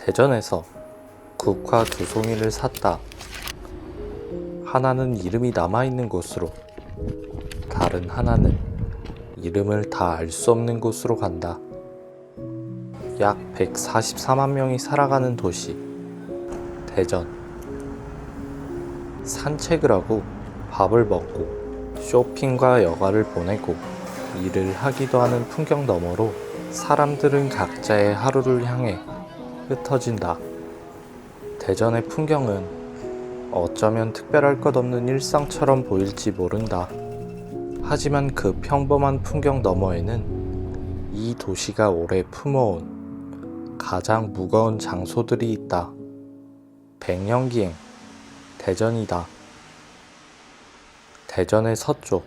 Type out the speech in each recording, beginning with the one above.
대전에서 국화 두 송이를 샀다. 하나는 이름이 남아있는 곳으로, 다른 하나는 이름을 다 알 수 없는 곳으로 간다. 약 144만 명이 살아가는 도시, 대전. 산책을 하고 밥을 먹고 쇼핑과 여가를 보내고 일을 하기도 하는 풍경 너머로 사람들은 각자의 하루를 향해 흩어진다. 대전의 풍경은 어쩌면 특별할 것 없는 일상처럼 보일지 모른다. 하지만 그 평범한 풍경 너머에는 이 도시가 오래 품어온 가장 무거운 장소들이 있다. 백년기행, 대전이다. 대전의 서쪽,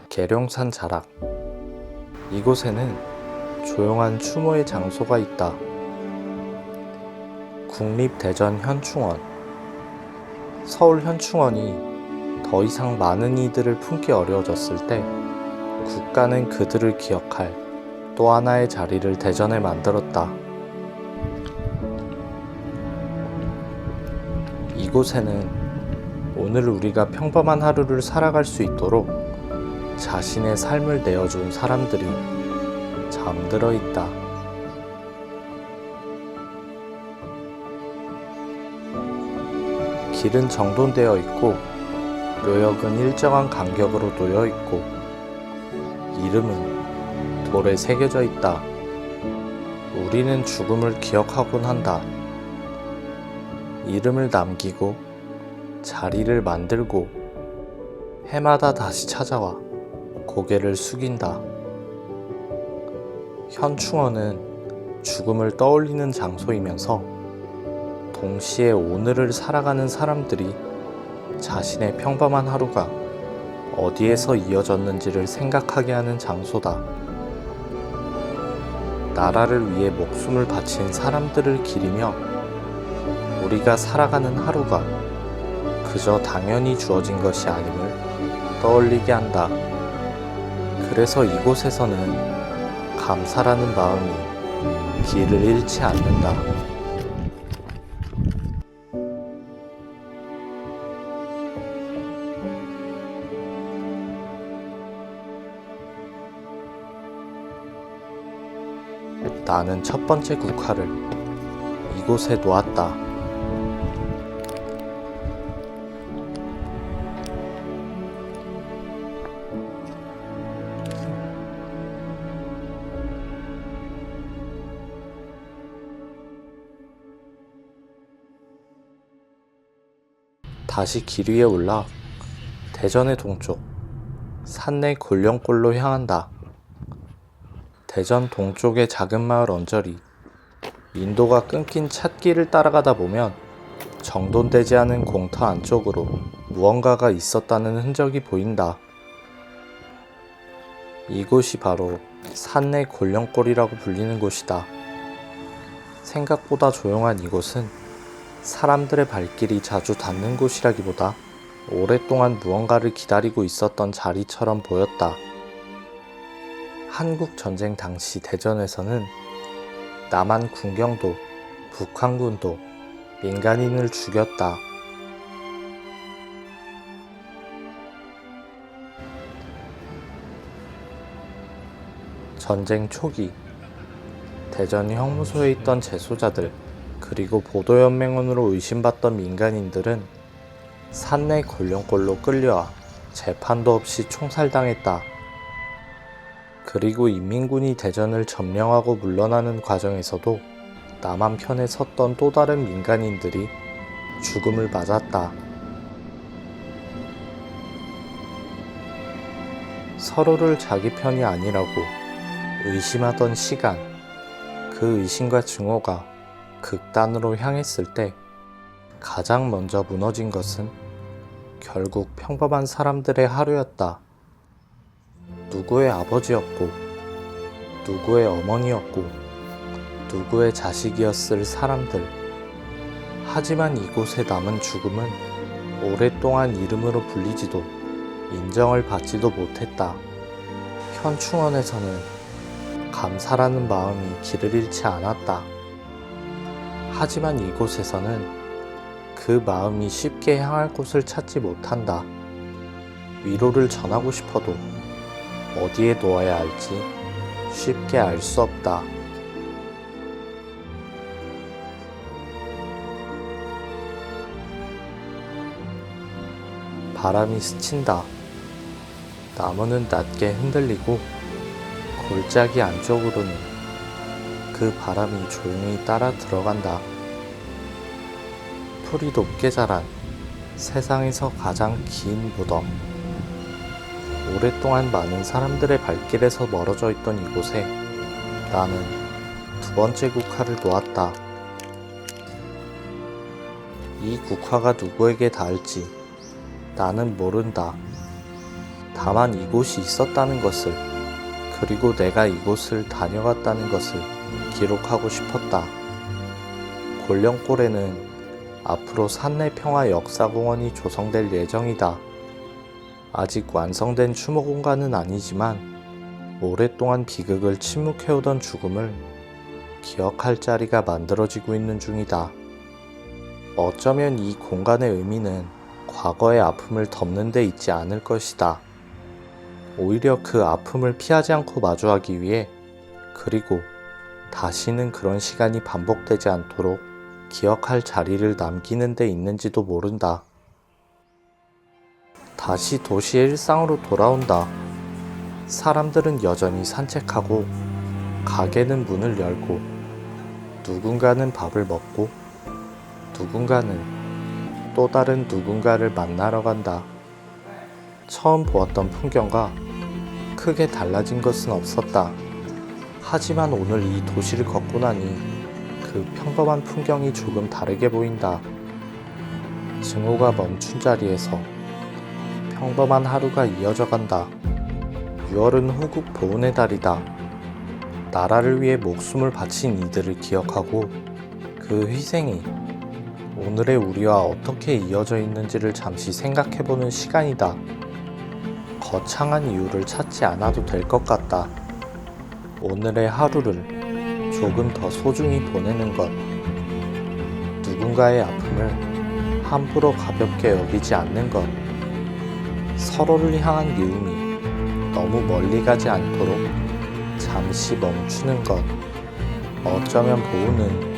계룡산 자락. 이곳에는 조용한 추모의 장소가 있다. 국립대전현충원. 서울 현충원이 더 이상 많은 이들을 품기 어려워졌을 때 국가는 그들을 기억할 또 하나의 자리를 대전에 만들었다. 이곳에는 오늘 우리가 평범한 하루를 살아갈 수 있도록 자신의 삶을 내어준 사람들이 잠들어 있다. 길은 정돈되어 있고 묘역은 일정한 간격으로 놓여 있고 이름은 돌에 새겨져 있다. 우리는 죽음을 기억하곤 한다. 이름을 남기고 자리를 만들고 해마다 다시 찾아와 고개를 숙인다. 현충원은 죽음을 떠올리는 장소이면서 동시에 오늘을 살아가는 사람들이 자신의 평범한 하루가 어디에서 이어졌는지를 생각하게 하는 장소다. 나라를 위해 목숨을 바친 사람들을 기리며 우리가 살아가는 하루가 그저 당연히 주어진 것이 아님을 떠올리게 한다. 그래서 이곳에서는 감사라는 마음이 길을 잃지 않는다. 나는 첫 번째 국화를 이곳에 놓았다. 다시 길 위에 올라 대전의 동쪽 산내 골령골로 향한다. 대전 동쪽의 작은 마을 언저리, 인도가 끊긴 찻길을 따라가다 보면 정돈되지 않은 공터 안쪽으로 무언가가 있었다는 흔적이 보인다. 이곳이 바로 산내 골령골이라고 불리는 곳이다. 생각보다 조용한 이곳은 사람들의 발길이 자주 닿는 곳이라기보다 오랫동안 무언가를 기다리고 있었던 자리처럼 보였다. 한국전쟁 당시 대전에서는 남한 군경도 북한군도 민간인을 죽였다. 전쟁 초기 대전 형무소에 있던 재소자들 그리고 보도연맹원으로 의심받던 민간인들은 산내 골령골로 끌려와 재판도 없이 총살당했다. 그리고 인민군이 대전을 점령하고 물러나는 과정에서도 남한 편에 섰던 또 다른 민간인들이 죽음을 맞았다. 서로를 자기 편이 아니라고 의심하던 시간, 그 의심과 증오가 극단으로 향했을 때 가장 먼저 무너진 것은 결국 평범한 사람들의 하루였다. 누구의 아버지였고, 누구의 어머니였고, 누구의 자식이었을 사람들. 하지만 이곳에 남은 죽음은 오랫동안 이름으로 불리지도 인정을 받지도 못했다. 현충원에서는 감사라는 마음이 길을 잃지 않았다. 하지만 이곳에서는 그 마음이 쉽게 향할 곳을 찾지 못한다. 위로를 전하고 싶어도 어디에 놓아야 할지 쉽게 알 수 없다. 바람이 스친다. 나무는 낮게 흔들리고 골짜기 안쪽으로는 그 바람이 조용히 따라 들어간다. 풀이 높게 자란 세상에서 가장 긴 무덤. 오랫동안 많은 사람들의 발길에서 멀어져 있던 이곳에 나는 두 번째 국화를 놓았다. 이 국화가 누구에게 닿을지 나는 모른다. 다만 이곳이 있었다는 것을, 그리고 내가 이곳을 다녀갔다는 것을 기록하고 싶었다. 골령골에는 앞으로 산내평화 역사공원이 조성될 예정이다. 아직 완성된 추모 공간은 아니지만 오랫동안 비극을 침묵해오던 죽음을 기억할 자리가 만들어지고 있는 중이다. 어쩌면 이 공간의 의미는 과거의 아픔을 덮는 데 있지 않을 것이다. 오히려 그 아픔을 피하지 않고 마주하기 위해, 그리고 다시는 그런 시간이 반복되지 않도록 기억할 자리를 남기는 데 있는지도 모른다. 다시 도시의 일상으로 돌아온다. 사람들은 여전히 산책하고, 가게는 문을 열고, 누군가는 밥을 먹고, 누군가는 또 다른 누군가를 만나러 간다. 처음 보았던 풍경과 크게 달라진 것은 없었다. 하지만 오늘 이 도시를 걷고 나니 그 평범한 풍경이 조금 다르게 보인다. 증오가 멈춘 자리에서 평범한 하루가 이어져 간다. 6월은 호국 보훈의 달이다. 나라를 위해 목숨을 바친 이들을 기억하고 그 희생이 오늘의 우리와 어떻게 이어져 있는지를 잠시 생각해보는 시간이다. 거창한 이유를 찾지 않아도 될 것 같다. 오늘의 하루를 조금 더 소중히 보내는 것. 누군가의 아픔을 함부로 가볍게 여기지 않는 것. 서로를 향한 미움이 너무 멀리 가지 않도록 잠시 멈추는 것. 어쩌면 보호는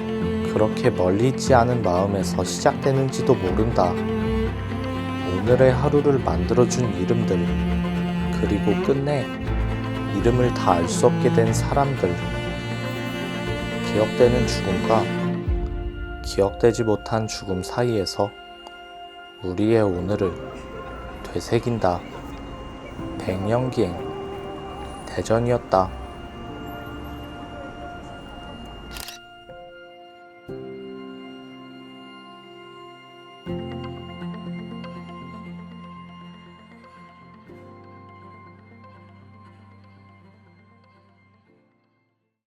그렇게 멀리 있지 않은 마음에서 시작되는지도 모른다. 오늘의 하루를 만들어준 이름들, 그리고 끝내 이름을 다 알 수 없게 된 사람들. 기억되는 죽음과 기억되지 못한 죽음 사이에서 우리의 오늘을 되새긴다. 백년기행 대전이었다.